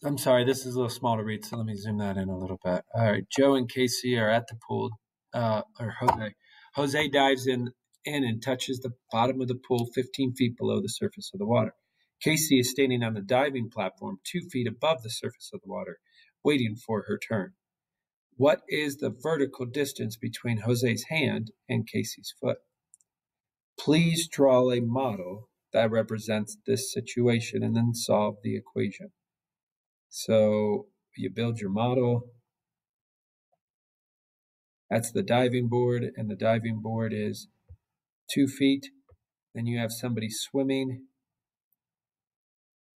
I'm sorry, this is a little small to read, so let me zoom that in a little bit. All right, Joe and Casey are at the pool, or Jose. Jose dives in and touches the bottom of the pool 15 feet below the surface of the water. Casey is standing on the diving platform 2 feet above the surface of the water, waiting for her turn. What is the vertical distance between Jose's hand and Casey's foot? Please draw a model that represents this situation and then solve the equation. So you build your model. That's the diving board, and the diving board is 2 feet. Then you have somebody swimming,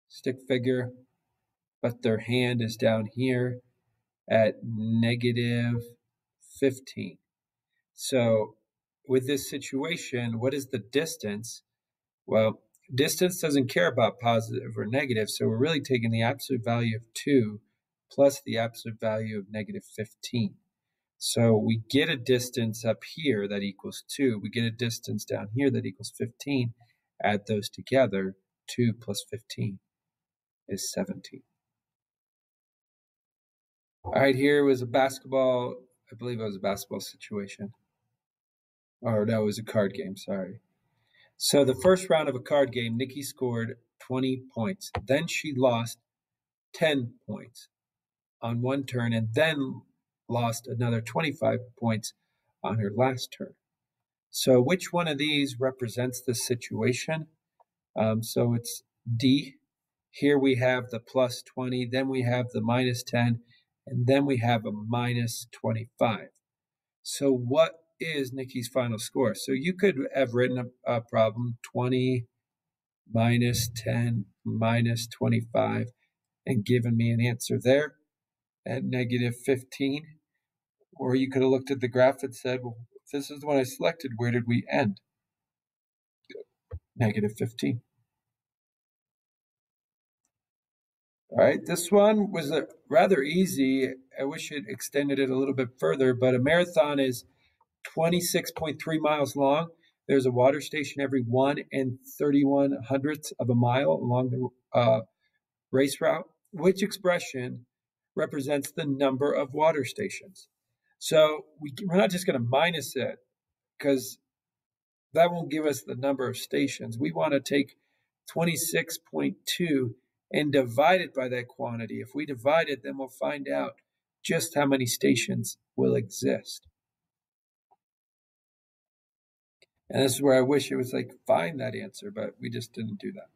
stick figure, but their hand is down here at negative 15. So with this situation, what is the distance? Well, distance doesn't care about positive or negative, so we're really taking the absolute value of 2 plus the absolute value of negative 15. So we get a distance up here that equals 2. We get a distance down here that equals 15. Add those together, 2 plus 15 is 17. All right, here was a basketball, I believe it was a basketball situation. Or no, it was a card game, sorry. So the first round of a card game, Nikki scored 20 points. Then she lost 10 points on one turn and then lost another 25 points on her last turn. So which one of these represents the situation? So it's D. Here we have the plus 20, then we have the minus 10, and then we have a minus 25. So what is Nikki's final score? So you could have written a problem 20 minus 10 minus 25 and given me an answer there at negative 15. Or you could have looked at the graph and said, well, if this is the one I selected, where did we end? Negative 15. All right, this one was rather easy. I wish it extended it a little bit further, but a marathon is 26.3 miles long. There's a water station every 1 31/100th of a mile along the race route. Which expression represents the number of water stations? So we're not just going to minus it because that won't give us the number of stations. We want to take 26.2 and divide it by that quantity. If we divide it, then we'll find out just how many stations will exist. And this is where I wish it was like find that answer, but we just didn't do that.